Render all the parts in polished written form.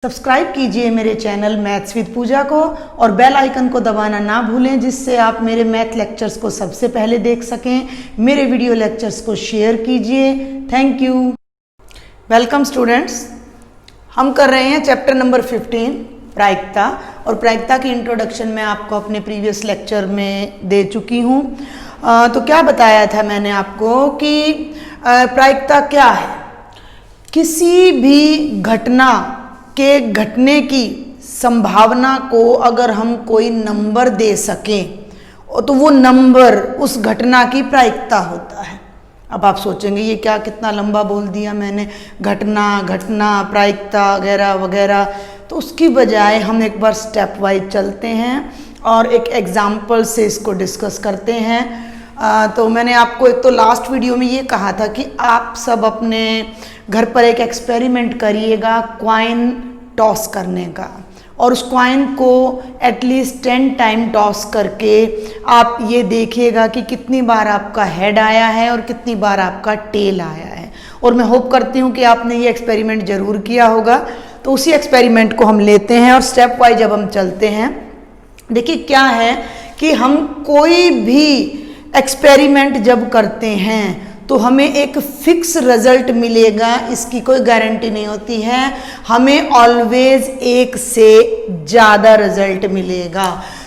Subscribe कीजिए मेरे channel maths with पूजा को और बेल आइकन को दबाना ना भूलें, जिससे आप मेरे मैथ लेक्चर्स को सबसे पहले देख सकें। मेरे वीडियो लेक्चर्स को शेयर कीजिए। Thank you. वेलकम स्टूडेंट्स, हम कर रहे हैं चैप्टर नंबर 15 प्रायिकता, और प्रायिकता की इंट्रोडक्शन मैं आपको अपने प्रीवियस लेक्चर में दे चुकी हूँ। तो क्या बताया था मैंने आपको कि प्रायिकता क्या है। किसी भी घटना के घटने की संभावना को अगर हम कोई नंबर दे सकें तो वो नंबर उस घटना की प्रायिकता होता है। अब आप सोचेंगे ये क्या, कितना लंबा बोल दिया मैंने, घटना प्रायिकता वगैरह वगैरह। तो उसकी बजाय हम एक बार स्टेप वाइज चलते हैं और एक एग्जाम्पल से इसको डिस्कस करते हैं। तो मैंने आपको एक तो लास्ट वीडियो में ये कहा था कि आप सब अपने घर पर एक एक्सपेरिमेंट करिएगा कॉइन टॉस करने का, और उस कॉइन को एटलीस्ट 10 टाइम टॉस करके आप ये देखिएगा कि कितनी बार आपका हेड आया है और कितनी बार आपका टेल आया है। और मैं होप करती हूँ कि आपने ये एक्सपेरिमेंट ज़रूर किया होगा। तो उसी एक्सपेरिमेंट को हम लेते हैं और स्टेप वाइज जब हम चलते हैं, देखिए क्या है कि हम कोई भी एक्सपेरिमेंट जब करते हैं तो हमें एक फिक्स रिजल्ट मिलेगा, इसकी कोई गारंटी नहीं होती है। हमें ऑलवेज एक से ज़्यादा रिजल्ट मिलेगा।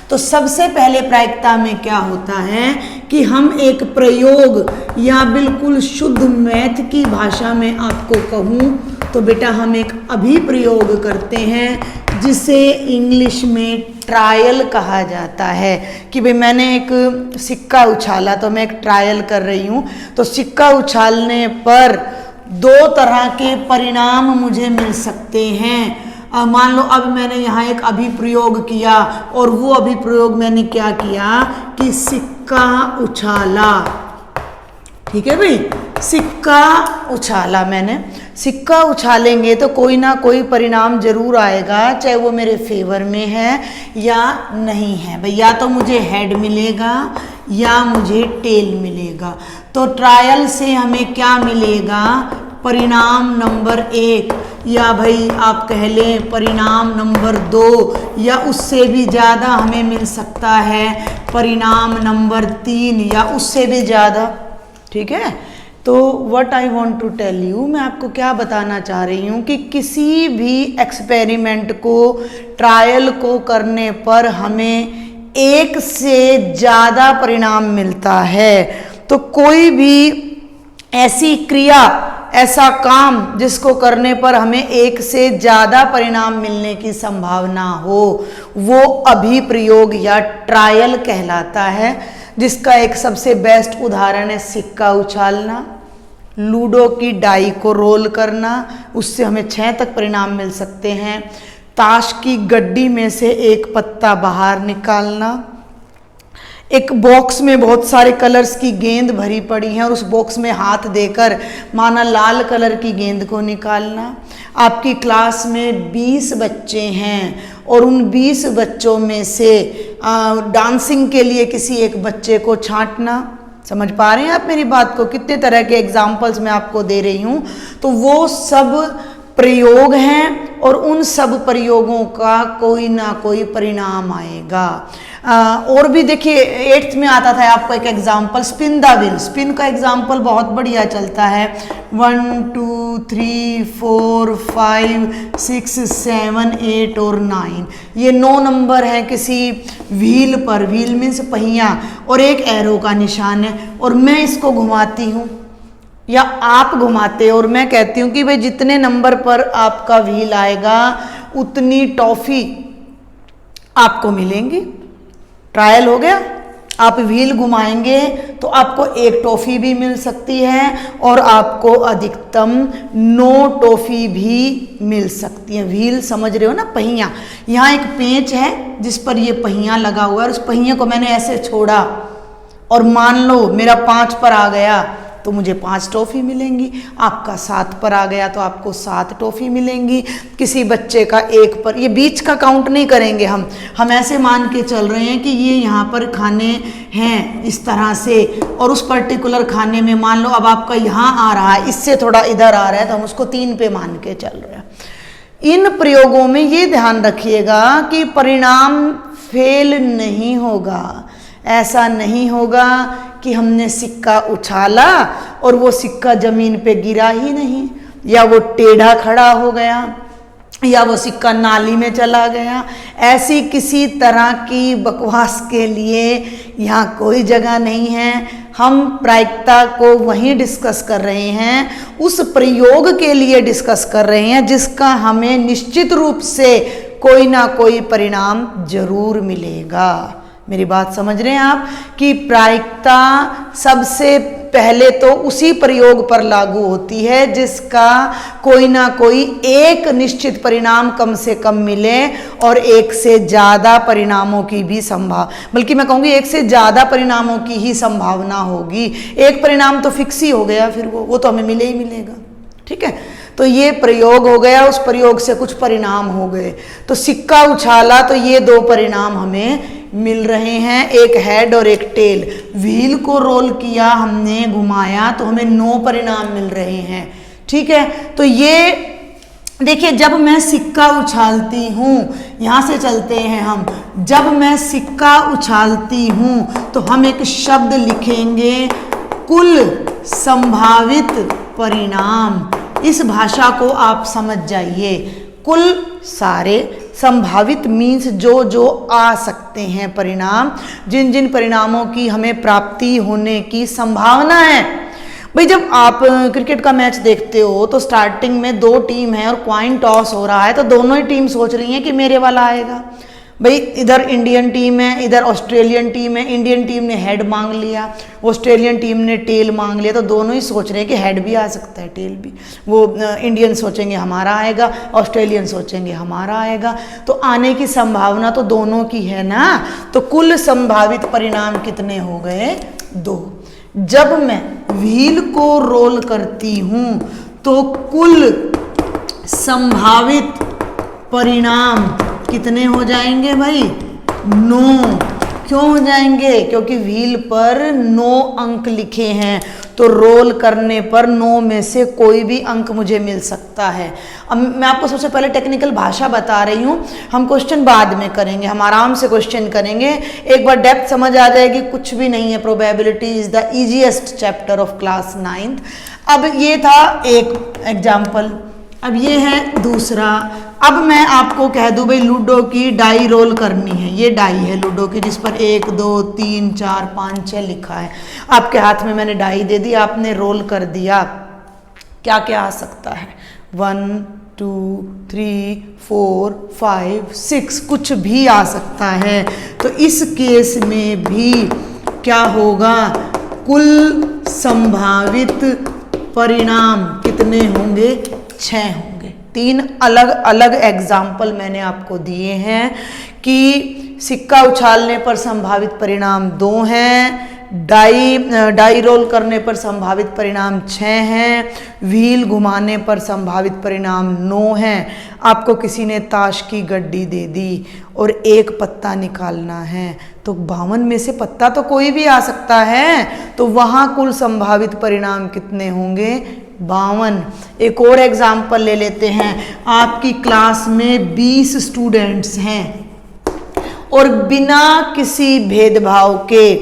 तो सबसे पहले प्रायिकता में क्या होता है कि हम एक प्रयोग, या बिल्कुल शुद्ध मैथ की भाषा में आपको कहूँ तो बेटा हम एक अभिप्रयोग करते हैं, जिसे इंग्लिश में ट्रायल कहा जाता है। कि भाई मैंने एक सिक्का उछाला तो मैं एक ट्रायल कर रही हूँ। तो सिक्का उछालने पर 2 तरह के परिणाम मुझे मिल सकते हैं। मान लो अब मैंने यहाँ एक अभिप्रयोग किया, और वो अभिप्रयोग मैंने क्या किया कि सिक्का उछाला। ठीक है भाई, सिक्का उछाला मैंने। सिक्का उछालेंगे तो कोई ना कोई परिणाम जरूर आएगा, चाहे वो मेरे फेवर में है या नहीं है भाई। या तो मुझे हेड मिलेगा या मुझे टेल मिलेगा। तो ट्रायल से हमें क्या मिलेगा, परिणाम नंबर 1, या भाई आप कह लें परिणाम नंबर 2, या उससे भी ज़्यादा हमें मिल सकता है परिणाम नंबर 3, या उससे भी ज़्यादा। ठीक है। तो what I want to tell you, मैं आपको क्या बताना चाह रही हूँ कि किसी भी एक्सपेरिमेंट को, ट्रायल को करने पर हमें एक से ज़्यादा परिणाम मिलता है। तो कोई भी ऐसी क्रिया, ऐसा काम जिसको करने पर हमें एक से ज़्यादा परिणाम मिलने की संभावना हो, वो अभिप्रयोग या ट्रायल कहलाता है। जिसका एक सबसे बेस्ट उदाहरण है सिक्का उछालना, लूडो की डाई को रोल करना, उससे हमें 6 तक परिणाम मिल सकते हैं। ताश की गड्डी में से एक पत्ता बाहर निकालना, एक बॉक्स में बहुत सारे कलर्स की गेंद भरी पड़ी है और उस बॉक्स में हाथ देकर माना लाल कलर की गेंद को निकालना। आपकी क्लास में 20 बच्चे हैं और उन 20 बच्चों में से डांसिंग के लिए किसी एक बच्चे को छांटना। समझ पा रहे हैं आप मेरी बात को? कितने तरह के एग्जाम्पल्स मैं आपको दे रही हूँ। तो वो सब प्रयोग हैं और उन सब प्रयोगों का कोई ना कोई परिणाम आएगा। और भी देखिए 8th में आता था आपको एक example, spin the wheel. Spin का एग्जाम्पल बहुत बढ़िया चलता है। 1 2 3 4 5 6 7 8 और 9, ये 9 नंबर हैं किसी व्हील पर। व्हील मीन्स पहिया, और एक एरो का निशान है, और मैं इसको घुमाती हूँ या आप घुमाते, और मैं कहती हूँ कि भाई जितने नंबर पर आपका व्हील आएगा उतनी टॉफी आपको मिलेंगी। ट्रायल हो गया। आप व्हील घुमाएंगे तो आपको 1 टॉफी भी मिल सकती है और आपको अधिकतम 9 टॉफी भी मिल सकती है। व्हील समझ रहे हो ना, पहिया। यहाँ एक पेंच है जिस पर ये पहिया लगा हुआ है, और उस पहिए को मैंने ऐसे छोड़ा और मान लो मेरा 5 पर आ गया तो मुझे 5 टॉफी मिलेंगी। आपका 7 पर आ गया तो आपको 7 टॉफी मिलेंगी। किसी बच्चे का 1 पर, ये बीच का काउंट नहीं करेंगे हम ऐसे मान के चल रहे हैं कि ये यहाँ पर खाने हैं इस तरह से, और उस पर्टिकुलर खाने में मान लो अब आपका यहाँ आ रहा है, इससे थोड़ा इधर आ रहा है, तो हम उसको 3 पे मान के चल रहे हैं। इन प्रयोगों में ये ध्यान रखिएगा कि परिणाम फेल नहीं होगा। ऐसा नहीं होगा कि हमने सिक्का उछाला और वो सिक्का जमीन पे गिरा ही नहीं, या वो टेढ़ा खड़ा हो गया, या वो सिक्का नाली में चला गया। ऐसी किसी तरह की बकवास के लिए यहाँ कोई जगह नहीं है। हम प्रायिकता को वहीं डिस्कस कर रहे हैं, उस प्रयोग के लिए डिस्कस कर रहे हैं जिसका हमें निश्चित रूप से कोई ना कोई परिणाम जरूर मिलेगा। मेरी बात समझ रहे हैं आप कि प्रायिकता सबसे पहले तो उसी प्रयोग पर लागू होती है जिसका कोई ना कोई एक निश्चित परिणाम कम से कम मिले, और एक से ज़्यादा परिणामों की भी बल्कि मैं कहूँगी एक से ज़्यादा परिणामों की ही संभावना होगी। एक परिणाम तो फिक्स ही हो गया, फिर वो तो हमें मिले ही मिलेगा। ठीक है, तो ये प्रयोग हो गया, उस प्रयोग से कुछ परिणाम हो गए। तो सिक्का उछाला तो ये दो परिणाम हमें मिल रहे हैं, एक हेड और एक टेल। व्हील को रोल किया हमने, घुमाया, तो हमें 9 परिणाम मिल रहे हैं। ठीक है, तो ये देखिए, जब मैं सिक्का उछालती हूँ, यहाँ से चलते हैं हम, जब मैं सिक्का उछालती हूँ तो हम एक शब्द लिखेंगे, कुल संभावित परिणाम। इस भाषा को आप समझ जाइए। कुल सारे, संभावित मीन्स जो जो आ सकते हैं परिणाम, जिन जिन परिणामों की हमें प्राप्ति होने की संभावना है। भाई जब आप क्रिकेट का मैच देखते हो तो स्टार्टिंग में 2 टीम है और कॉइन टॉस हो रहा है, तो दोनों ही टीम सोच रही हैं कि मेरे वाला आएगा। भाई इधर इंडियन टीम है, इधर ऑस्ट्रेलियन टीम है। इंडियन टीम ने हेड मांग लिया, ऑस्ट्रेलियन टीम ने टेल मांग लिया, तो दोनों ही सोच रहे हैं कि हेड भी आ सकता है, टेल भी। वो इंडियन सोचेंगे हमारा आएगा, ऑस्ट्रेलियन सोचेंगे हमारा आएगा, तो आने की संभावना तो दोनों की है ना। तो कुल संभावित परिणाम कितने हो गए? 2। जब मैं व्हील को रोल करती हूँ तो कुल संभावित परिणाम कितने हो जाएंगे भाई? 9। क्यों हो जाएंगे? क्योंकि व्हील पर 9 अंक लिखे हैं, तो रोल करने पर 9 में से कोई भी अंक मुझे मिल सकता है। अब मैं आपको सबसे पहले टेक्निकल भाषा बता रही हूँ, हम क्वेश्चन बाद में करेंगे, हम आराम से क्वेश्चन करेंगे। एक बार डेप्थ समझ आ जाएगी, कुछ भी नहीं है। Probability is the easiest chapter of class 9th। अब ये था एक एग्जाम्पल, अब ये है दूसरा। अब मैं आपको कह दूं भाई लूडो की डाई रोल करनी है। ये डाई है लूडो की जिस पर 1 2 3 4 5 6 लिखा है। आपके हाथ में मैंने डाई दे दी, आपने रोल कर दिया। क्या क्या आ सकता है? 1 2 3 4 5 6, कुछ भी आ सकता है। तो इस केस में भी क्या होगा? कुल संभावित परिणाम कितने होंगे? 6 होंगे। 3 अलग अलग एग्जाम्पल मैंने आपको दिए हैं कि सिक्का उछालने पर संभावित परिणाम 2 हैं, डाई रोल करने पर संभावित परिणाम 6 हैं, व्हील घुमाने पर संभावित परिणाम 9 हैं। आपको किसी ने ताश की गड्डी दे दी और एक पत्ता निकालना है, तो 52 में से पत्ता तो कोई भी आ सकता है, तो वहाँ कुल संभावित परिणाम कितने होंगे? 52। एक और एग्जाम्पल ले लेते हैं। आपकी क्लास में 20 स्टूडेंट्स हैं और बिना किसी भेदभाव के,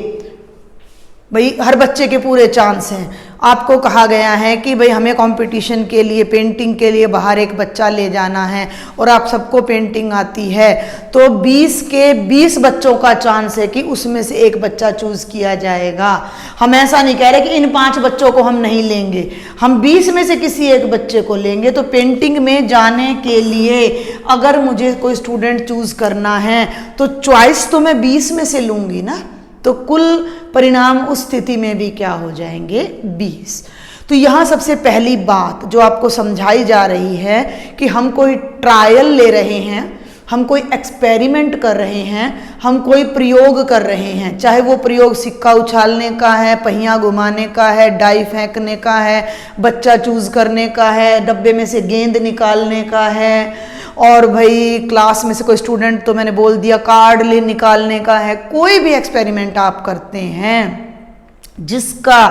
भाई हर बच्चे के पूरे चांस हैं। आपको कहा गया है कि भाई हमें कंपटीशन के लिए, पेंटिंग के लिए बाहर एक बच्चा ले जाना है और आप सबको पेंटिंग आती है, तो 20 के 20 बच्चों का चांस है कि उसमें से एक बच्चा चूज किया जाएगा। हम ऐसा नहीं कह रहे कि इन 5 बच्चों को हम नहीं लेंगे, हम 20 में से किसी एक बच्चे को लेंगे। तो पेंटिंग में जाने के लिए अगर मुझे कोई स्टूडेंट चूज करना है तो चॉइस तो मैं 20 में से लूंगी ना, तो कुल परिणाम उस स्थिति में भी क्या हो जाएंगे? 20। तो यहाँ सबसे पहली बात जो आपको समझाई जा रही है कि हम कोई ट्रायल ले रहे हैं, हम कोई एक्सपेरिमेंट कर रहे हैं, हम कोई प्रयोग कर रहे हैं, चाहे वो प्रयोग सिक्का उछालने का है, पहिया घुमाने का है, डाई फेंकने का है, बच्चा चूज करने का है, डब्बे में से गेंद निकालने का है, और भाई क्लास में से कोई स्टूडेंट तो मैंने बोल दिया कार्ड ले निकालने का है। कोई भी एक्सपेरिमेंट आप करते हैं जिसका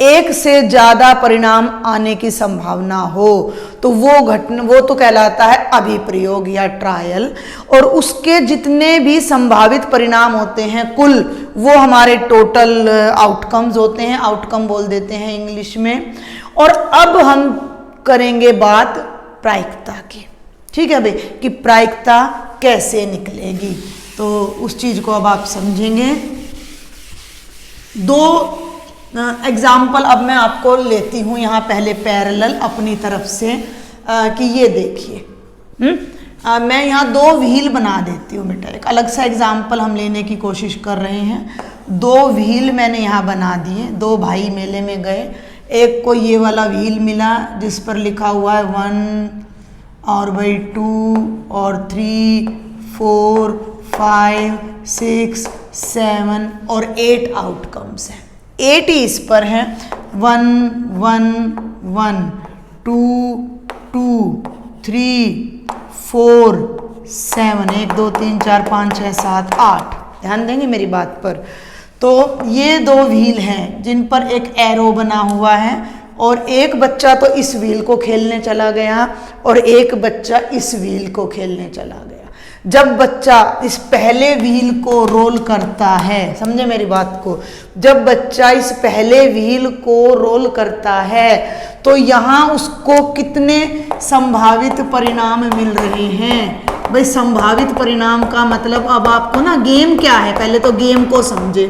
एक से ज्यादा परिणाम आने की संभावना हो तो वो तो कहलाता है अभिप्रयोग या ट्रायल, और उसके जितने भी संभावित परिणाम होते हैं कुल, वो हमारे टोटल आउटकम्स होते हैं, आउटकम बोल देते हैं इंग्लिश में। और अब हम करेंगे बात प्रायिकता की, ठीक है भाई, कि प्रायिकता कैसे निकलेगी, तो उस चीज को अब आप समझेंगे। दो एग्जाम्पल अब मैं आपको लेती हूँ यहाँ पहले पैरेलल अपनी तरफ से, कि ये देखिए मैं यहाँ दो व्हील बना देती हूँ बेटा। एक अलग सा एग्जाम्पल हम लेने की कोशिश कर रहे हैं। दो व्हील मैंने यहाँ बना दिए, दो भाई मेले में गए, एक को ये वाला व्हील मिला जिस पर लिखा हुआ है 1 और भाई 2 और 3 4 5 6 7 और 8 आउटकम्स हैं। 8 ही इस पर हैं, 1 1 1 2 2 3 4 7 1 2 3 4 5 6 7 8। ध्यान देंगे मेरी बात पर। तो ये दो व्हील हैं जिन पर एक एरो बना हुआ है, और एक बच्चा तो इस व्हील को खेलने चला गया और एक बच्चा इस व्हील को खेलने चला गया। जब बच्चा इस पहले व्हील को रोल करता है, समझे मेरी बात को, जब बच्चा इस पहले व्हील को रोल करता है तो यहाँ उसको कितने संभावित परिणाम मिल रहे हैं। भाई संभावित परिणाम का मतलब, अब आपको ना गेम क्या है, पहले तो गेम को समझे।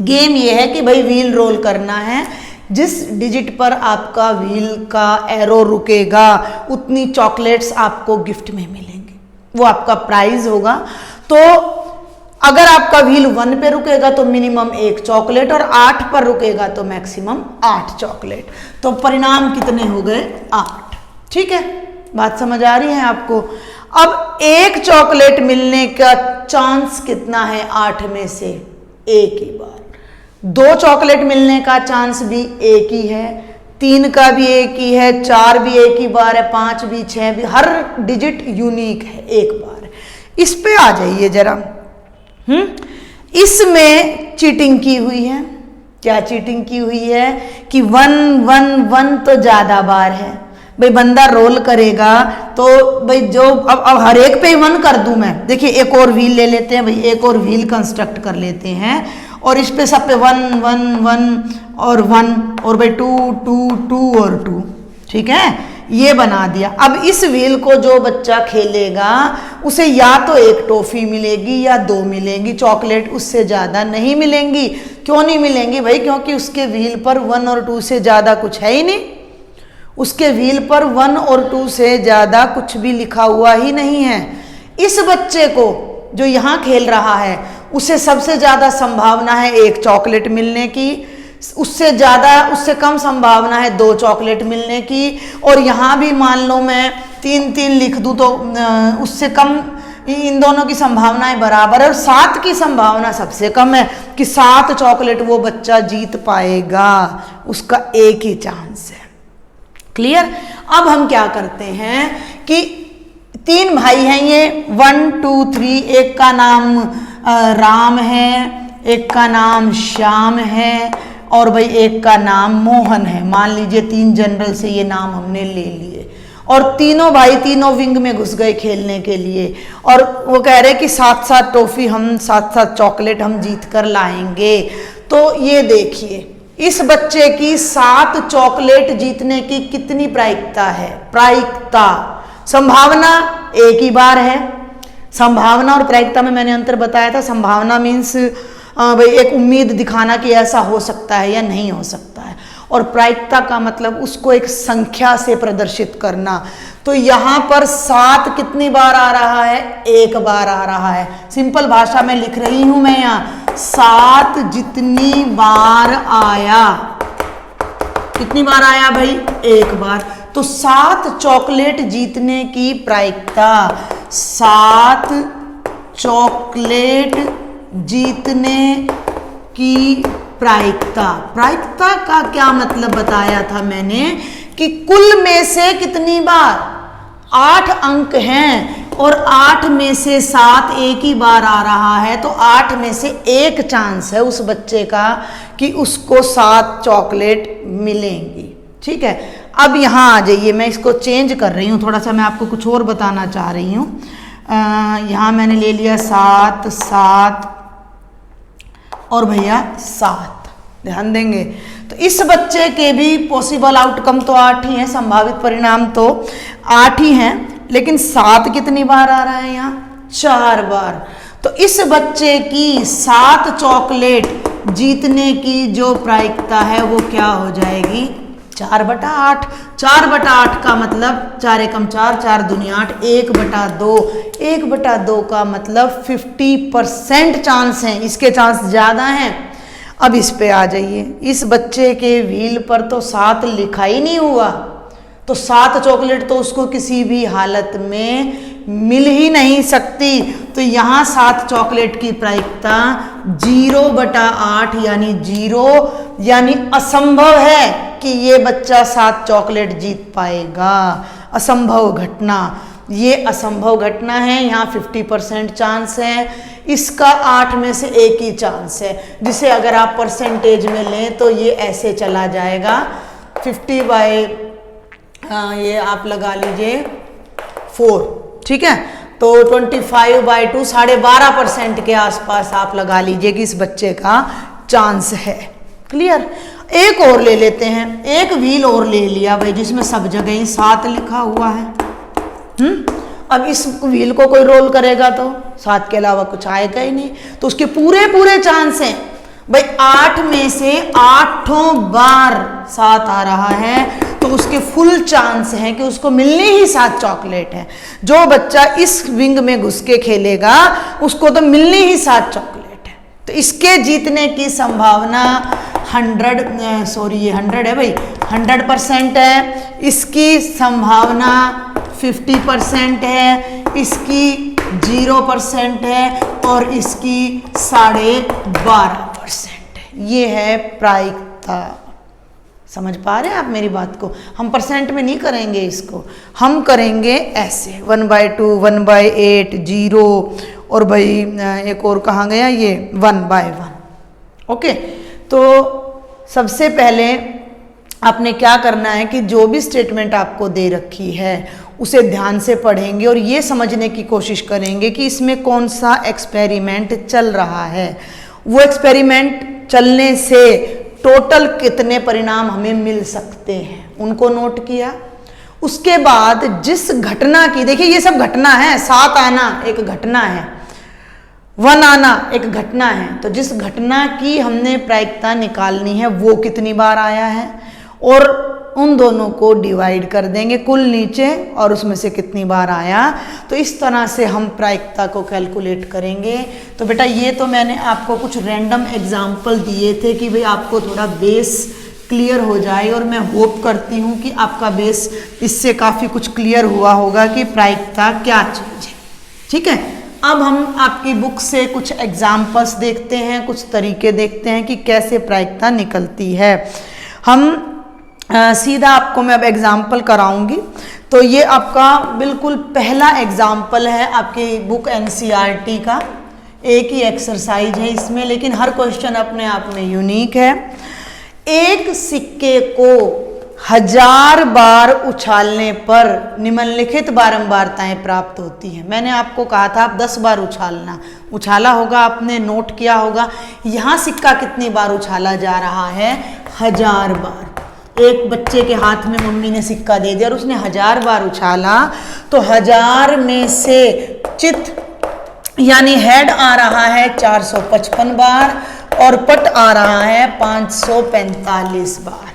गेम ये है कि भाई व्हील रोल करना है, जिस डिजिट पर आपका व्हील का एरो रुकेगा उतनी चॉकलेट्स आपको गिफ्ट में मिलेंगे, वो आपका प्राइज होगा। तो अगर आपका व्हील 1 पे रुकेगा तो मिनिमम 1 चॉकलेट, और 8 पर रुकेगा तो मैक्सिमम 8 चॉकलेट। तो परिणाम कितने हो गए? 8। ठीक है, बात समझ आ रही है आपको? अब 1 चॉकलेट मिलने का चांस कितना है 8 में से? 1 ही बार। 2 चॉकलेट मिलने का चांस भी 1 ही है, 3 का भी 1 ही है, 4 भी 1 ही बार है, 5 भी, 6 भी, हर डिजिट यूनिक है, 1 बार। इस पे आ जाइए जरा। इसमें चीटिंग की हुई है। क्या चीटिंग की हुई है? कि 1 1 1 तो ज्यादा बार है। भाई बंदा रोल करेगा तो भाई जो अब हर एक पे 1 कर दूं मैं। देखिए एक और व्हील ले लेते हैं भाई, एक और व्हील कंस्ट्रक्ट कर लेते हैं, और इस पे सब पे 1 1 1 और 1 और भाई 2 2 2 और 2। ठीक है, ये बना दिया। अब इस व्हील को जो बच्चा खेलेगा उसे या तो 1 टॉफी मिलेगी या 2 मिलेंगी, चॉकलेट उससे ज्यादा नहीं मिलेंगी। क्यों नहीं मिलेंगी भाई? क्योंकि उसके व्हील पर 1 और 2 से ज्यादा कुछ है ही नहीं। उसके व्हील पर 1 और 2 से ज्यादा कुछ भी लिखा हुआ ही नहीं है। इस बच्चे को जो यहाँ खेल रहा है उसे सबसे ज्यादा संभावना है 1 चॉकलेट मिलने की, उससे कम संभावना है 2 चॉकलेट मिलने की, और यहाँ भी मान लो मैं 3 3 लिख दूँ तो उससे कम, इन दोनों की संभावनाएं बराबर है, और 7 की संभावना सबसे कम है कि 7 चॉकलेट वो बच्चा जीत पाएगा। उसका 1 ही चांस है। क्लियर? अब हम क्या करते हैं कि 3 भाई हैं ये, 1 2 3, एक का नाम राम है, एक का नाम श्याम है, और भाई एक का नाम मोहन है। मान लीजिए 3 जनरल से ये नाम हमने ले लिए, और तीनों भाई तीनों विंग में घुस गए खेलने के लिए, और वो कह रहे कि 7-7 टॉफी हम 7-7 चॉकलेट हम जीत कर लाएंगे। तो ये देखिए इस बच्चे की 7 चॉकलेट जीतने की कितनी प्रायिकता है? प्रायिकता, संभावना 1 ही बार है। संभावना और प्रायिकता में मैंने अंतर बताया था। संभावना मीन्स भाई एक उम्मीद दिखाना कि ऐसा हो सकता है या नहीं हो सकता है, और प्रायिकता का मतलब उसको एक संख्या से प्रदर्शित करना। तो यहाँ पर 7 कितनी बार आ रहा है? 1 बार आ रहा है। सिंपल भाषा में लिख रही हूं मैं यहाँ, 7 जितनी बार आया, कितनी बार आया भाई? 1 बार। तो 7 चॉकलेट जीतने की प्रायिकता, 7 चॉकलेट जीतने की प्रायिकता। प्रायिकता का क्या मतलब बताया था मैंने? कि कुल में से कितनी बार? 8 अंक हैं, और 8 में से 7 एक ही बार आ रहा है, तो 8 में से 1 चांस है उस बच्चे का कि उसको 7 चॉकलेट मिलेंगी। ठीक है, अब यहाँ आ जाइए, मैं इसको चेंज कर रही हूँ थोड़ा सा, मैं आपको कुछ और बताना चाह रही हूँ। यहाँ मैंने ले लिया 7 7 और भैया 7, ध्यान देंगे। तो इस बच्चे के भी पॉसिबल आउटकम तो 8 ही है, संभावित परिणाम तो 8 ही हैं, लेकिन 7 कितनी बार आ रहा है यहाँ? 4 बार। तो इस बच्चे की 7 चॉकलेट जीतने की जो प्रायिकता है वो क्या हो जाएगी? 4/8। 4/8 का मतलब 4 एकम 4, 4 दूनी 8, 1/2। 1/2 का मतलब 50% चांस है, इसके चांस ज़्यादा हैं। अब इस पे आ जाइए, इस बच्चे के व्हील पर तो 7 लिखा ही नहीं हुआ, तो 7 चॉकलेट तो उसको किसी भी हालत में मिल ही नहीं सकती। तो यहाँ 7 चॉकलेट की प्रायिकता 0/8 यानी 0, यानी असंभव है कि ये बच्चा 7 चॉकलेट जीत पाएगा। असंभव घटना, ये असंभव घटना है। यहाँ 50% चांस है, इसका 8 में से 1 ही चांस है, जिसे अगर आप परसेंटेज में लें तो ये ऐसे चला जाएगा 50 ये आप लगा लीजिए 4, ठीक है। तो 25/2 12.5% के आसपास आप लगा लीजिए कि इस बच्चे का चांस है। क्लियर। एक और ले लेते हैं, एक व्हील और ले लिया भाई जिसमें सब जगह ही 7 लिखा हुआ है। अब इस व्हील को कोई रोल करेगा तो 7 के अलावा कुछ आएगा ही नहीं, तो उसके पूरे चांस हैं भाई। 8 में से 8 बार 7 आ रहा है, तो उसके फुल चांस हैं कि उसको मिलनी ही 7 चॉकलेट है। जो बच्चा इस विंग में घुस के खेलेगा उसको तो मिलनी ही 7 चॉकलेट है। तो इसके जीतने की संभावना 100 है भाई, 100% है। इसकी संभावना 50% है, इसकी 0% है और इसकी 12.5% है। ये है प्रायिकता। समझ पा रहे हैं आप मेरी बात को? हम परसेंट में नहीं करेंगे इसको, हम करेंगे ऐसे 1/2, 1/8, 0 और भाई एक और कहाँ गया ये 1/1। ओके, तो सबसे पहले आपने क्या करना है कि जो भी स्टेटमेंट आपको दे रखी है उसे ध्यान से पढ़ेंगे और ये समझने की कोशिश करेंगे कि इसमें कौन सा एक्सपेरिमेंट चल रहा है। वो एक्सपेरिमेंट चलने से टोटल कितने परिणाम हमें मिल सकते हैं उनको नोट किया। उसके बाद जिस घटना की, देखिए ये सब घटना है, 7 आना एक घटना है, 1 आना एक घटना है। तो जिस घटना की हमने प्रायिकता निकालनी है वो कितनी बार आया है और उन दोनों को डिवाइड कर देंगे कुल नीचे और उसमें से कितनी बार आया। तो इस तरह से हम प्रायिकता को कैलकुलेट करेंगे। तो बेटा ये तो मैंने आपको कुछ रैंडम एग्जाम्पल दिए थे कि भाई आपको थोड़ा बेस क्लियर हो जाए, और मैं होप करती हूँ कि आपका बेस इससे काफ़ी कुछ क्लियर हुआ होगा कि प्रायिकता क्या चीज़ है। ठीक है, अब हम आपकी बुक से कुछ एग्जाम्पल्स देखते हैं, कुछ तरीके देखते हैं कि कैसे प्रायिकता निकलती है। हम सीधा आपको मैं अब एग्जाम्पल कराऊंगी। तो ये आपका बिल्कुल पहला एग्जाम्पल है आपकी बुक NCERT का। एक ही एक्सरसाइज है इसमें, लेकिन हर क्वेश्चन अपने आप में यूनिक है। एक सिक्के को 1000 बार उछालने पर निम्नलिखित बारंबारताएं प्राप्त होती हैं। मैंने आपको कहा था आप 10 बार उछाला होगा, आपने नोट किया होगा। यहाँ सिक्का कितनी बार उछाला जा रहा है? 1000 बार। एक बच्चे के हाथ में मम्मी ने सिक्का दे दिया और उसने 1000 बार उछाला, तो 1000 में से चित यानी हेड आ रहा है 455 बार और पट आ रहा है 545 बार।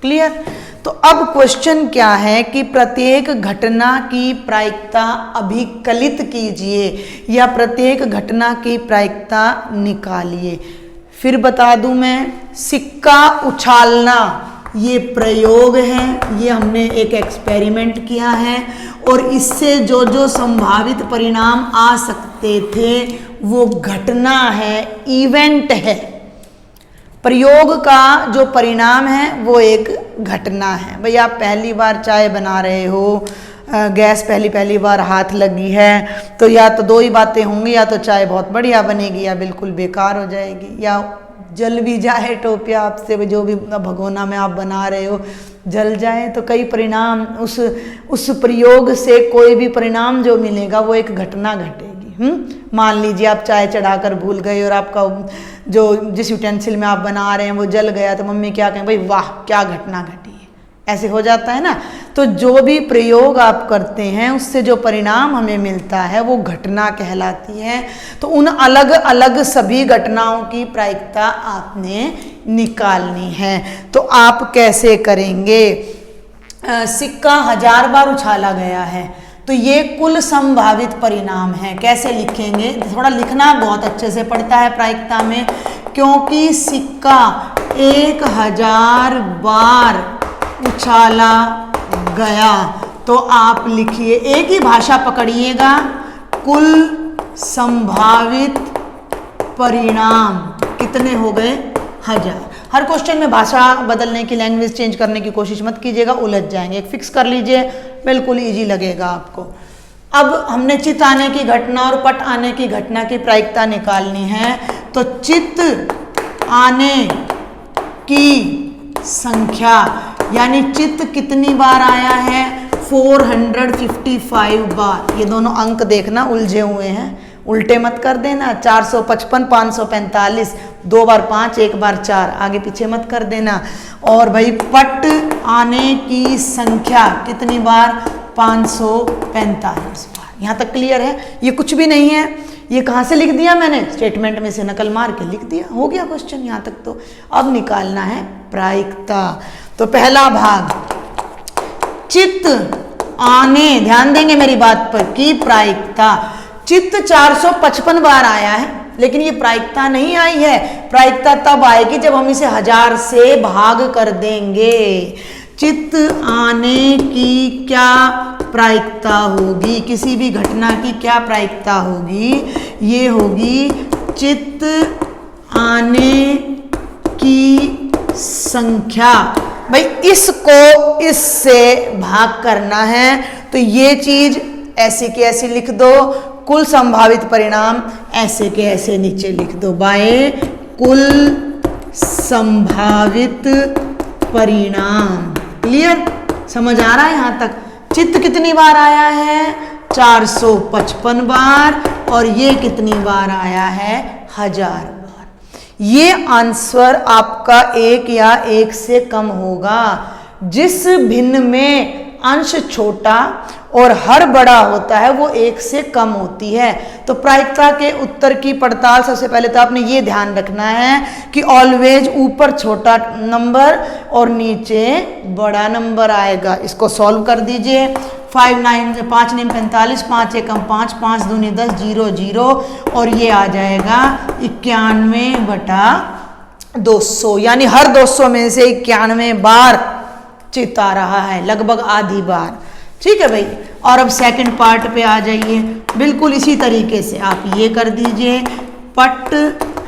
क्लियर। तो अब क्वेश्चन क्या है कि प्रत्येक घटना की प्रायिकता अभिकलित कीजिए या प्रत्येक घटना की प्रायिकता निकालिए। फिर बता दूं मैं, सिक्का उछालना ये प्रयोग है, ये हमने एक एक्सपेरिमेंट किया है और इससे जो जो संभावित परिणाम आ सकते थे वो घटना है, इवेंट है। प्रयोग का जो परिणाम है वो एक घटना है। भाई आप पहली बार चाय बना रहे हो, गैस पहली बार हाथ लगी है, तो या तो दो ही बातें होंगी, या तो चाय बहुत बढ़िया बनेगी या बिल्कुल बेकार हो जाएगी, या जल भी जाए टोपिया आपसे, जो भी भगोना में आप बना रहे हो जल जाए। तो कई परिणाम उस प्रयोग से कोई भी परिणाम जो मिलेगा वो एक घटना घटेगी। मान लीजिए आप चाय चढ़ाकर भूल गए और आपका जो जिस यूटेंसिल में आप बना रहे हैं वो जल गया, तो मम्मी क्या कहें, भाई वाह क्या घटना घटी है, ऐसे हो जाता है ना। तो जो भी प्रयोग आप करते हैं उससे जो परिणाम हमें मिलता है वो घटना कहलाती है। तो उन अलग अलग सभी घटनाओं की प्रायिकता आपने निकालनी है। तो आप कैसे करेंगे? सिक्का 1000 बार उछाला गया है, तो ये कुल संभावित परिणाम है। कैसे लिखेंगे? थोड़ा लिखना बहुत अच्छे से पड़ता है प्रायिकता में, क्योंकि सिक्का 1000 बार उछाला गया। तो आप लिखिए, एक ही भाषा पकड़िएगा, कुल संभावित परिणाम कितने हो गए? 1000। हर क्वेश्चन में भाषा बदलने की, लैंग्वेज चेंज करने की कोशिश मत कीजिएगा, उलझ जाएंगे। एक फिक्स कर लीजिए, बिल्कुल इजी लगेगा आपको। अब हमने चित आने की घटना और पट आने की घटना की प्रायिकता निकालनी है। तो चित आने की संख्या, यानी चित कितनी बार आया है? 455 बार। ये दोनों अंक देखना उलझे हुए हैं, उल्टे मत कर देना। 455, 545, 2 बार 5, 1 बार 4, आगे पीछे मत कर देना। और भाई पट आने की संख्या कितनी बार? 545 बार। यहाँ तक क्लियर है? ये कुछ भी नहीं है, ये कहाँ से लिख दिया मैंने? स्टेटमेंट में से नकल मार के लिख दिया, हो गया क्वेश्चन यहाँ तक। तो अब निकालना है प्रायिकता। तो पहला भाग, चित्त आने, ध्यान देंगे मेरी बात पर, की प्रायिकता। चित्त 455 बार आया है, लेकिन ये प्रायिकता नहीं आई है। प्रायिकता तब आएगी जब हम इसे 1000 से भाग कर देंगे। चित्त आने की क्या प्रायिकता होगी? किसी भी घटना की क्या प्रायिकता होगी? ये होगी चित्त आने की संख्या। भाई इसको इससे भाग करना है, तो ये चीज ऐसे के ऐसे लिख दो। कुल संभावित परिणाम ऐसे के ऐसे नीचे लिख दो, बाय कुल संभावित परिणाम। क्लियर? समझ आ रहा है यहाँ तक? चित्त कितनी बार आया है? 455 बार। और ये कितनी बार आया है? 1000 बार। ये आंसर आपका 1 या 1 से कम होगा। जिस भिन्न में अंश छोटा और हर बड़ा होता है वो 1 से कम होती है। तो प्रायिकता के उत्तर की पड़ताल सबसे पहले तो आपने ये ध्यान रखना है कि ऑलवेज ऊपर छोटा नंबर और नीचे बड़ा नंबर आएगा। इसको सॉल्व कर दीजिए। 5 9 5 9 45, 5 1 5, 5 2 10, 0 0, और ये आ जाएगा 91/200। यानी हर 200 में से 91 बार चित्त आ रहा है, लगभग आधी बार। ठीक है भाई। और अब सेकंड पार्ट पे आ जाइए। बिल्कुल इसी तरीके से आप ये कर दीजिए, पट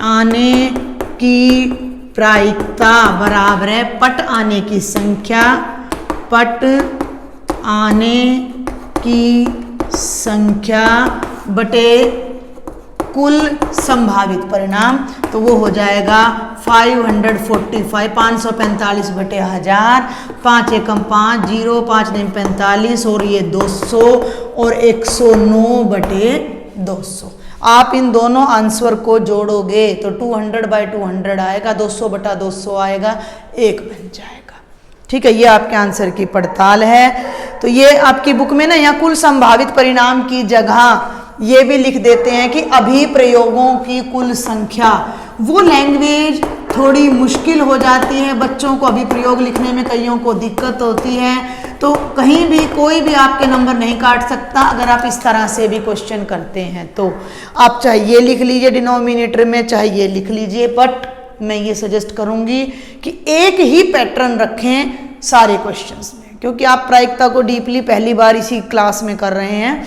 आने की प्रायिकता बराबर है पट आने की संख्या, पट आने की संख्या बटे कुल संभावित परिणाम। तो वो हो जाएगा 545, 545 बटे 1000, 5 1 5, 0, 5 9 45, और ये 200 और 109 बटे 200। आप इन दोनों आंसर को जोड़ोगे तो 200/200 आएगा, 200/200 आएगा, 1 बन जाएगा। ठीक है, ये आपके आंसर की पड़ताल है। तो ये आपकी बुक में ना यहाँ कुल संभावित परिणाम की जगह ये भी लिख देते हैं कि अभिप्रयोगों की कुल संख्या। वो लैंग्वेज थोड़ी मुश्किल हो जाती है बच्चों को, अभिप्रयोग लिखने में कईयों को दिक्कत होती है। तो कहीं भी कोई भी आपके नंबर नहीं काट सकता अगर आप इस तरह से भी क्वेश्चन करते हैं। तो आप चाहे ये लिख लीजिए डिनोमिनेटर में, चाहे ये लिख लीजिए, बट मैं ये सजेस्ट करूंगी कि एक ही पैटर्न रखें सारे क्वेश्चंस में, क्योंकि आप प्रायिकता को डीपली पहली बार इसी क्लास में कर रहे हैं।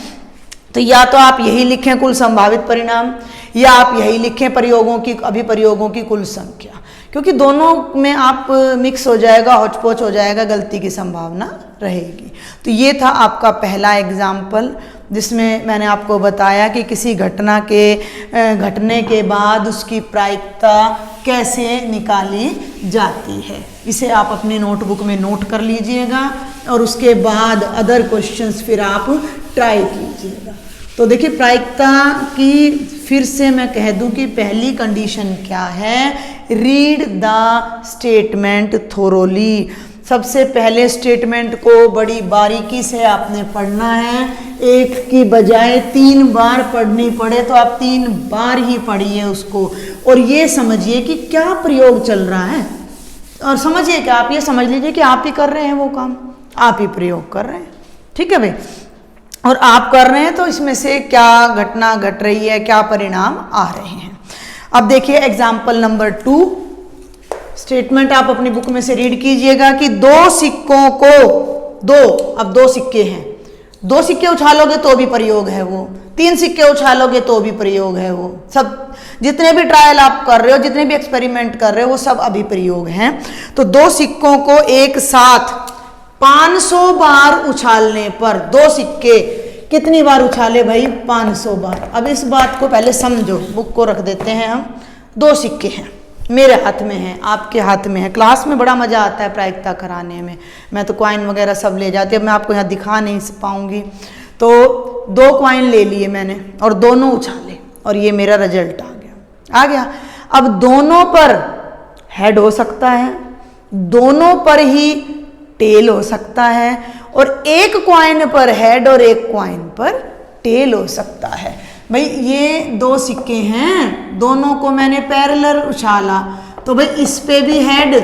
तो या तो आप यही लिखें कुल संभावित परिणाम, या आप यही लिखें प्रयोगों की, अभिप्रयोगों की कुल संख्या, क्योंकि दोनों में आप मिक्स हो जाएगा, हौच-पौच हो जाएगा, गलती की संभावना रहेगी। तो ये था आपका पहला एग्जाम्पल, जिसमें मैंने आपको बताया कि किसी घटना के घटने के बाद उसकी प्रायिकता कैसे निकाली जाती है। इसे आप अपनी नोटबुक में नोट कर लीजिएगा और उसके बाद अदर क्वेश्चंस फिर आप ट्राई कीजिएगा। तो देखिए प्रायिकता की फिर से मैं कह दूं कि पहली कंडीशन क्या है, रीड द स्टेटमेंट थोरोली। सबसे पहले स्टेटमेंट को बड़ी बारीकी से आपने पढ़ना है, एक की बजाय 3 बार पढ़नी पड़े तो आप 3 बार ही पढ़िए उसको, और ये समझिए कि क्या प्रयोग चल रहा है। और समझिए कि आप ये समझ लीजिए कि आप ही कर रहे हैं वो काम, आप ही प्रयोग कर रहे हैं, ठीक है भाई। और आप कर रहे हैं तो इसमें से क्या घटना घट रही है, क्या परिणाम आ रहे हैं। अब देखिए एग्जाम्पल नंबर 2, स्टेटमेंट आप अपनी बुक में से रीड कीजिएगा कि 2 सिक्कों को अब 2 सिक्के हैं, 2 सिक्के उछालोगे तो भी प्रयोग है वो, 3 सिक्के उछालोगे तो भी प्रयोग है वो, सब जितने भी ट्रायल आप कर रहे हो, जितने भी एक्सपेरिमेंट कर रहे हो, वो सब अभी प्रयोग हैं। तो 2 सिक्कों को एक साथ 500 बार उछालने पर 2 सिक्के कितनी बार उछाले भाई, 500 बार। अब इस बात को पहले समझो, बुक को रख देते हैं हम। 2 सिक्के हैं, मेरे हाथ में है, आपके हाथ में है। क्लास में बड़ा मजा आता है प्रायिकता कराने में, मैं तो कॉइन वगैरह सब ले जाती हूँ, अब मैं आपको यहाँ दिखा नहीं पाऊंगी। तो 2 कॉइन ले लिए मैंने और दोनों उछाले और ये मेरा रिजल्ट आ गया। अब दोनों पर हेड हो सकता है, दोनों पर ही टेल हो सकता है, और एक कॉइन पर हेड और एक कॉइन पर टेल हो सकता है। भाई ये 2 सिक्के हैं, दोनों को मैंने पैरेलल उछाला, तो भाई इस पे भी हेड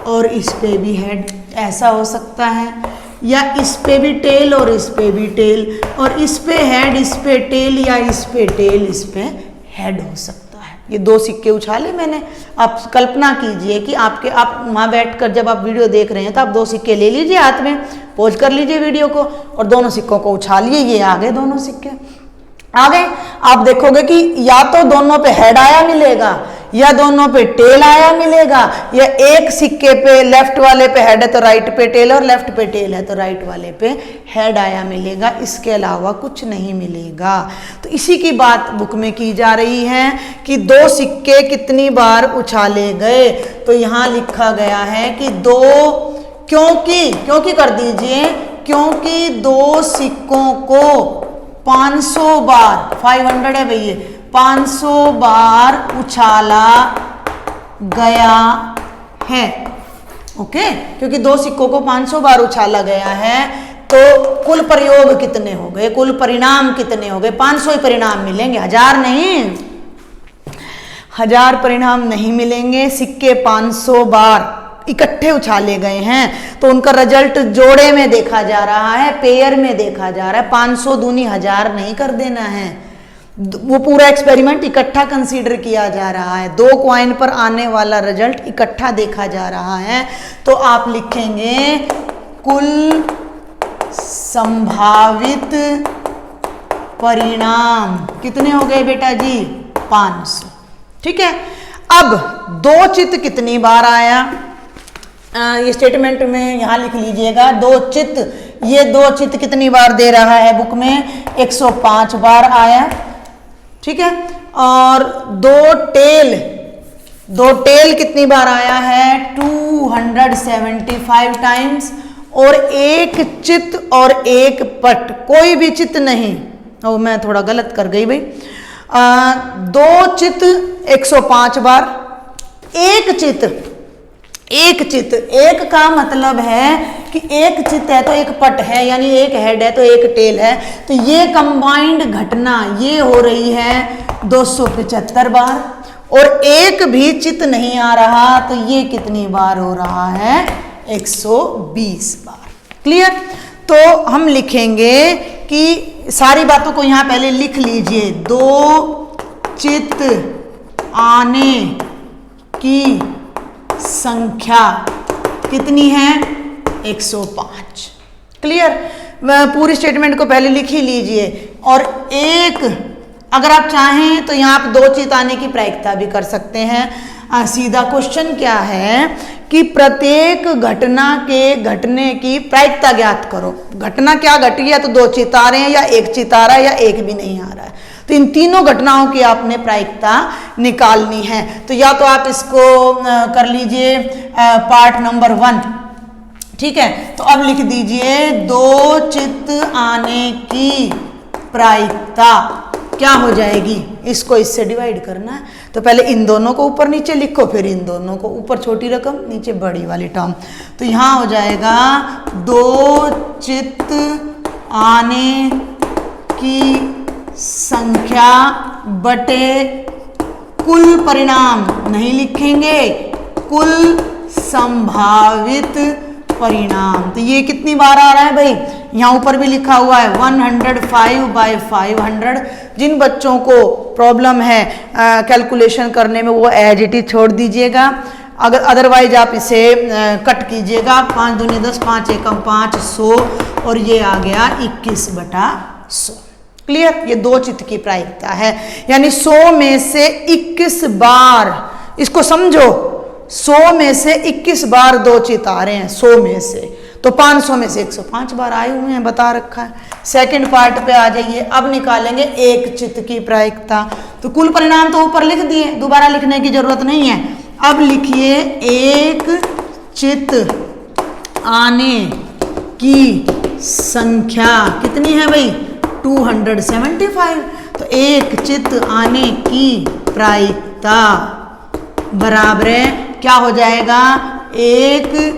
और इस पे भी हेड, ऐसा हो सकता है, या इस पे भी टेल और इस पे भी टेल, और इस पे हेड, इस पे टेल, या इस पे टेल, इस पे हेड हो सकता है। ये 2 सिक्के उछाले मैंने। आप कल्पना कीजिए कि आप वहाँ बैठकर जब आप वीडियो देख रहे हैं तो आप 2 सिक्के ले लीजिए हाथ में, पॉज कर लीजिए वीडियो को और दोनों सिक्कों को उछालिए, ये आ गए दोनों सिक्के आ गए। आप देखोगे कि या तो दोनों पे हेड आया मिलेगा, या दोनों पे टेल आया मिलेगा, या एक सिक्के पे लेफ्ट वाले पे हेड है तो राइट पे टेल, और लेफ्ट पे टेल है तो राइट वाले पे हेड आया मिलेगा। इसके अलावा कुछ नहीं मिलेगा। तो इसी की बात बुक में की जा रही है कि 2 सिक्के कितनी बार उछाले गए। तो यहाँ लिखा गया है कि 2, क्योंकि कर दीजिए, क्योंकि 2 सिक्कों को 500 बार, 500 है भैया, 500 बार उछाला गया है। ओके, क्योंकि 2 सिक्कों को 500 बार उछाला गया है, तो कुल प्रयोग कितने हो गए, कुल परिणाम कितने हो गए? 500 ही परिणाम मिलेंगे, 1000 नहीं, 1000 परिणाम नहीं मिलेंगे। सिक्के 500 बार इकट्ठे उछाले गए हैं तो उनका रिजल्ट जोड़े में देखा जा रहा है, पेयर में देखा जा रहा है। 500 दूनी 1000 नहीं कर देना है, वो पूरा एक्सपेरिमेंट इकट्ठा कंसीडर किया जा रहा है। 2 कॉइन पर आने वाला रिजल्ट इकट्ठा देखा जा रहा है। तो आप लिखेंगे कुल संभावित परिणाम कितने हो गए बेटा जी? 500। ठीक है, अब 2 चित कितनी बार आया, ये स्टेटमेंट में यहां लिख लीजिएगा। 2 चित, ये 2 चित कितनी बार दे रहा है बुक में? 105 बार आया। ठीक है, और 2 टेल कितनी बार आया है? 275 टाइम्स। और 1 चित और 1 पट, कोई भी चित नहीं। ओ मैं थोड़ा गलत कर गई भाई। 2 चित 105 बार, 1 चित, एक का मतलब है कि 1 चित है तो 1 पट है, यानी 1 हेड है तो 1 टेल है। तो ये कंबाइंड घटना ये हो रही है 275 बार, और 1 भी चित नहीं आ रहा तो ये कितनी बार हो रहा है? 120 बार। क्लियर? तो हम लिखेंगे कि सारी बातों को यहां पहले लिख लीजिए। 2 चित आने की संख्या कितनी है? 105। क्लियर? पूरी स्टेटमेंट को पहले लिख ही लीजिए। और 1, अगर आप चाहें तो यहाँ आप 2 चित आने की प्रायिकता भी कर सकते हैं। सीधा क्वेश्चन क्या है कि प्रत्येक घटना के घटने की प्रायिकता ज्ञात करो। घटना क्या घटी है, तो 2 चितारे हैं या 1 चितारा या 1 भी नहीं आ रहा है, तो इन तीनों घटनाओं की आपने प्रायिकता निकालनी है। तो या तो आप इसको कर लीजिए पार्ट नंबर 1, ठीक है। तो अब लिख दीजिए 2 चित्त आने की प्रायिकता क्या हो जाएगी, इसको इससे डिवाइड करना है। तो पहले इन दोनों को ऊपर नीचे लिखो, फिर इन दोनों को ऊपर छोटी रकम नीचे बड़ी वाली टर्म। तो यहाँ हो जाएगा 2 चित्त आने की संख्या बटे कुल परिणाम, नहीं लिखेंगे कुल संभावित परिणाम। तो ये कितनी बार आ रहा है भाई, यहाँ ऊपर भी लिखा हुआ है 105/500। जिन बच्चों को प्रॉब्लम है कैलकुलेशन करने में वो एज इट इज छोड़ दीजिएगा, अगर अदरवाइज आप इसे कट कीजिएगा। 5 दूनी 10, 5 एकम 5, 100 और ये आ गया 21/100। क्लियर, ये 2 चित्त की प्रायिकता है, यानी 100 में से 21 बार, इसको समझो 100 में से 21 बार 2 चित्त आ रहे हैं 100 में से, तो 500 में से 105 बार आए हुए हैं, बता रखा है। सेकंड पार्ट पे आ जाइए, अब निकालेंगे 1 चित्त की प्रायिकता। तो कुल परिणाम तो ऊपर लिख दिए, दोबारा लिखने की जरूरत नहीं है। अब लिखिए 1 चित्त आने की संख्या कितनी है भाई, 275। तो 1 चित्त आने की प्रायिकता बराबर है, क्या हो जाएगा, 1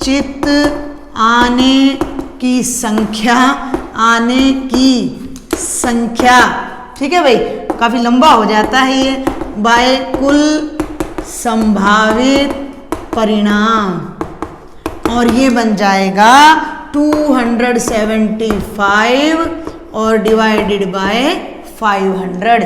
चित्त आने की संख्या, आने की संख्या, ठीक है भाई, काफी लंबा हो जाता है ये, बाय कुल संभावित परिणाम, और ये बन जाएगा 275 और डिवाइडेड बाय 500।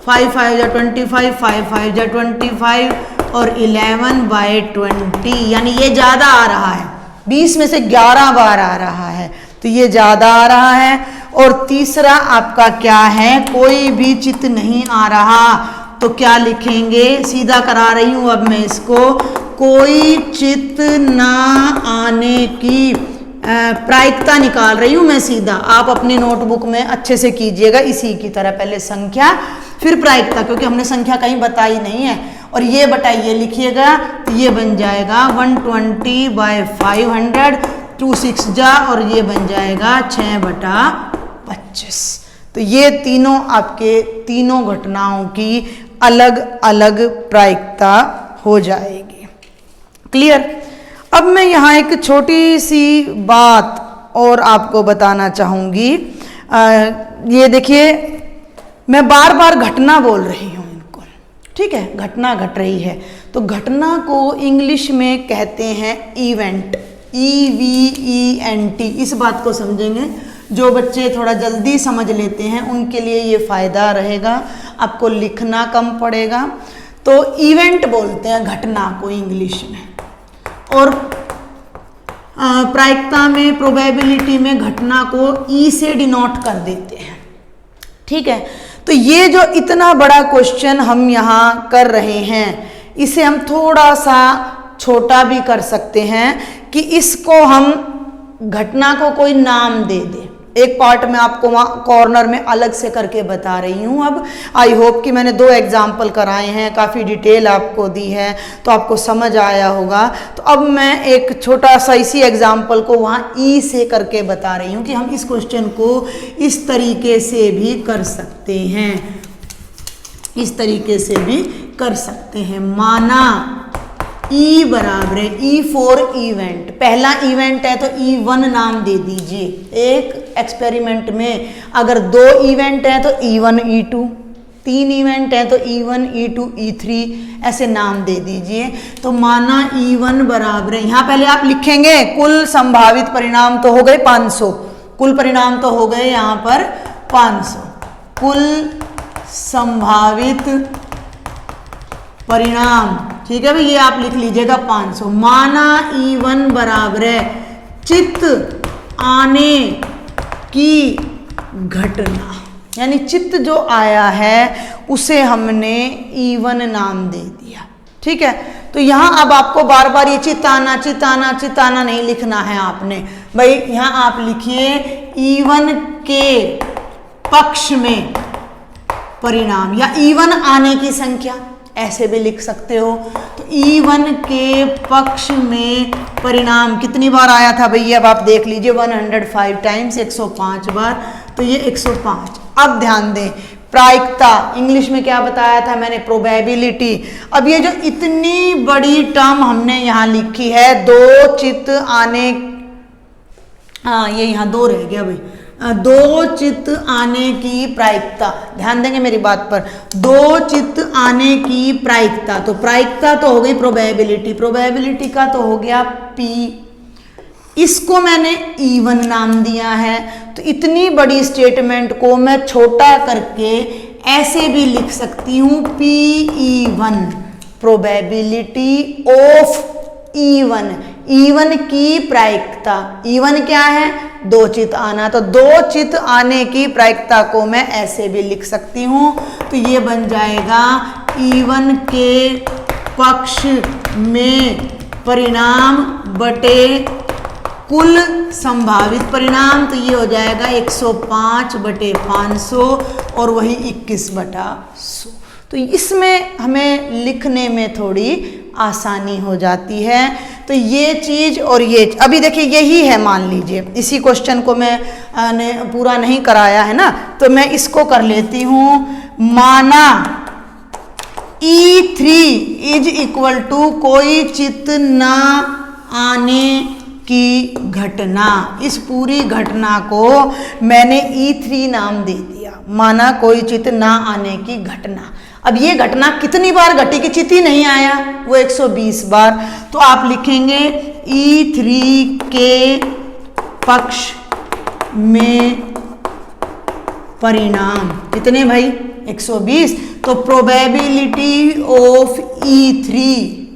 5 5 जा 25, 5 5 जा 25 और 11/20, यानी ये ज़्यादा आ रहा है, 20 में से 11 बार आ रहा है, तो ये ज़्यादा आ रहा है। और तीसरा आपका क्या है, कोई भी चित्त नहीं आ रहा, तो क्या लिखेंगे, सीधा करा रही हूँ अब मैं इसको, कोई चित्त ना आने की प्रायिकता निकाल रही हूँ मैं सीधा, आप अपनी नोटबुक में अच्छे से कीजिएगा इसी की तरह, पहले संख्या फिर प्रायिकता, क्योंकि हमने संख्या कहीं बताई नहीं है। और ये बताइए लिखिएगा, तो ये बन जाएगा 120/500, 2 6 जा, और ये बन जाएगा 6/25। तो ये तीनों आपके तीनों घटनाओं की अलग अलग प्रायिकता हो जाएगी। क्लियर। अब मैं यहाँ एक छोटी सी बात और आपको बताना चाहूँगी। ये देखिए, मैं बार बार घटना बोल रही हूँ इनको, ठीक है, घटना घट रही है, तो घटना को इंग्लिश में कहते हैं इवेंट, EVENT। इस बात को समझेंगे, जो बच्चे थोड़ा जल्दी समझ लेते हैं उनके लिए ये फ़ायदा रहेगा, आपको लिखना कम पड़ेगा। तो इवेंट बोलते हैं घटना को इंग्लिश में, और प्रायिकता में, प्रोबेबिलिटी में घटना को ई से डिनोट कर देते हैं, ठीक है। तो ये जो इतना बड़ा क्वेश्चन हम यहाँ कर रहे हैं, इसे हम थोड़ा सा छोटा भी कर सकते हैं कि इसको हम घटना को कोई नाम दे दें। एक पार्ट में आपको वहाँ कॉर्नर में अलग से करके बता रही हूँ। अब आई होप कि मैंने 2 एग्जाम्पल कराए हैं, काफ़ी डिटेल आपको दी है, तो आपको समझ आया होगा। तो अब मैं एक छोटा सा इसी एग्जाम्पल को वहाँ ई से करके बता रही हूँ कि हम इस क्वेश्चन को इस तरीके से भी कर सकते हैं, इस तरीके से भी कर सकते हैं। माना ई बराबर है, ई फॉर इवेंट, पहला इवेंट है तो E1 नाम दे दीजिए। एक एक्सपेरिमेंट में अगर 2 इवेंट हैं तो E1 E2, 3 इवेंट हैं तो E1 E2 E3 ऐसे नाम दे दीजिए। तो माना E1 बराबर है, यहाँ पहले आप लिखेंगे कुल संभावित परिणाम तो हो गए 500, कुल परिणाम तो हो गए यहाँ पर 500, कुल संभावित परिणाम, ठीक है भाई, ये आप लिख लीजिएगा 500। माना E1 बराबर है चित्त आने की घटना, यानी चित्त जो आया है उसे हमने E1 नाम दे दिया, ठीक है, तो यहाँ अब आपको बार बार ये चिताना चिताना चिताना नहीं लिखना है आपने भाई। यहाँ आप लिखिए इवन के पक्ष में परिणाम या इवन आने की संख्या, ऐसे भी लिख सकते हो। तो इवन के पक्ष में परिणाम कितनी बार आया था भैया, अब आप देख लीजिए 105 टाइम्स, 105 बार, तो ये 105। अब ध्यान दें, प्रायिकता इंग्लिश में क्या बताया था मैंने, प्रोबेबिलिटी। अब ये जो इतनी बड़ी टर्म हमने यहाँ लिखी है, दो चित्त आने, हाँ ये यहाँ दो रह गया भाई, दो चित्त आने की प्रायिकता, ध्यान देंगे मेरी बात पर, दो चित्त आने की प्रायिकता। तो प्रायिकता तो हो गई प्रोबेबिलिटी, प्रोबेबिलिटी का तो हो गया P, इसको मैंने इवन नाम दिया है। तो इतनी बड़ी स्टेटमेंट को मैं छोटा करके ऐसे भी लिख सकती हूँ P(E1), probability of even, even की प्रायिकता। इवन क्या है, दो चित्त आना, तो दो चित्त आने की प्रायिकता को मैं ऐसे भी लिख सकती हूँ। तो ये बन जाएगा इवन के पक्ष में परिणाम बटे कुल संभावित परिणाम, तो ये हो जाएगा 105/500 और वही 21/100। तो इसमें हमें लिखने में थोड़ी आसानी हो जाती है। तो ये चीज़ और ये अभी देखिए यही है, मान लीजिए इसी क्वेश्चन को मैं पूरा नहीं कराया है ना, तो मैं इसको कर लेती हूँ। माना E3 इज इक्वल टू कोई चित्त ना आने की घटना, इस पूरी घटना को मैंने E3 नाम दे दिया, माना कोई चित्त ना आने की घटना। अब ये घटना कितनी बार घटी कि चित्त ही नहीं आया, वो 120 बार। तो आप लिखेंगे E3 के पक्ष में परिणाम कितने भाई, 120। तो प्रोबेबिलिटी ऑफ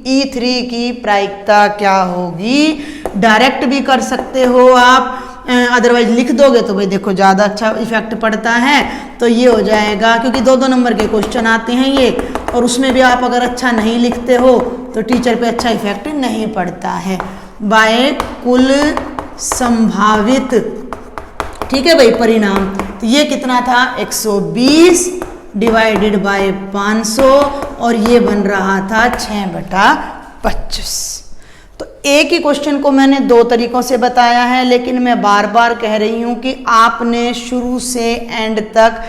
E3 की प्रायिकता क्या होगी, डायरेक्ट भी कर सकते हो आप, अदरवाइज लिख दोगे तो भाई देखो ज़्यादा अच्छा इफेक्ट पड़ता है। तो ये हो जाएगा, क्योंकि 2-2 नंबर के क्वेश्चन आते हैं ये, और उसमें भी आप अगर अच्छा नहीं लिखते हो तो टीचर पे अच्छा इफेक्ट नहीं पड़ता है। बाय कुल संभावित, ठीक है भाई, परिणाम। तो ये कितना था, 120 डिवाइडेड बाय 500, और ये बन रहा था 6/25। तो एक ही क्वेश्चन को मैंने 2 तरीकों से बताया है, लेकिन मैं बार बार कह रही हूँ कि आपने शुरू से एंड तक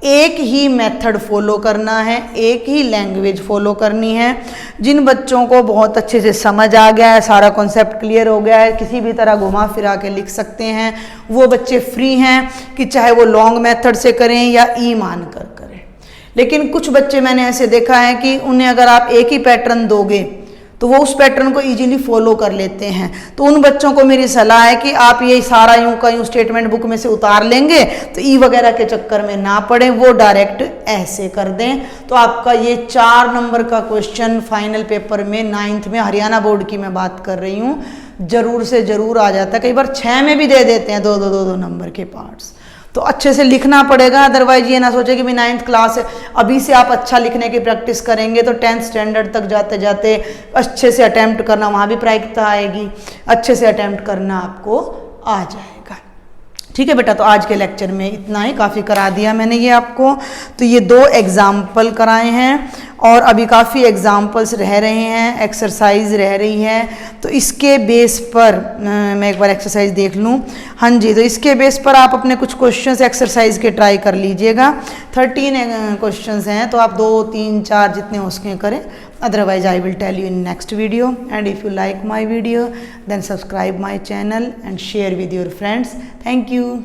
एक ही मेथड फॉलो करना है, एक ही लैंग्वेज फॉलो करनी है। जिन बच्चों को बहुत अच्छे से समझ आ गया है, सारा कॉन्सेप्ट क्लियर हो गया है, किसी भी तरह घुमा फिरा के लिख सकते हैं, वो बच्चे फ्री हैं कि चाहे वो लॉन्ग मेथड से करें या ई मान कर करें। लेकिन कुछ बच्चे मैंने ऐसे देखा है कि उन्हें अगर आप एक ही पैटर्न दोगे तो वो उस पैटर्न को इजीली फॉलो कर लेते हैं। तो उन बच्चों को मेरी सलाह है कि आप ये सारा यूं का यूं स्टेटमेंट बुक में से उतार लेंगे तो ई वगैरह के चक्कर में ना पड़े, वो डायरेक्ट ऐसे कर दें। तो आपका ये 4 नंबर का क्वेश्चन फाइनल पेपर में 9th में, हरियाणा बोर्ड की मैं बात कर रही हूँ, जरूर से जरूर आ जाता है। कई बार 6 में भी दे देते हैं 2-2 नंबर के पार्ट्स। तो अच्छे से लिखना पड़ेगा, अदरवाइज ये ना सोचे कि भाई 9th क्लास है, अभी से आप अच्छा लिखने की प्रैक्टिस करेंगे तो 10th स्टैंडर्ड तक जाते जाते अच्छे से अटेम्प्ट करना, वहाँ भी प्रायिकता आएगी, अच्छे से अटेम्प्ट करना आपको आ जाएगा। ठीक है बेटा, तो आज के लेक्चर में इतना ही, काफ़ी करा दिया मैंने ये आपको। तो ये 2 एग्जाम्पल कराए हैं और अभी काफ़ी एग्जाम्पल्स रह रहे हैं, एक्सरसाइज रह रही है। तो इसके बेस पर मैं एक बार एक्सरसाइज देख लूँ। हाँ जी, तो इसके बेस पर आप अपने कुछ क्वेश्चंस एक्सरसाइज के ट्राई कर लीजिएगा। 13 क्वेश्चंस हैं, तो आप 2, 3, 4 जितने हो सके करें। Otherwise I will tell you in next video, and if you like my video then subscribe my channel and share with your friends. Thank you.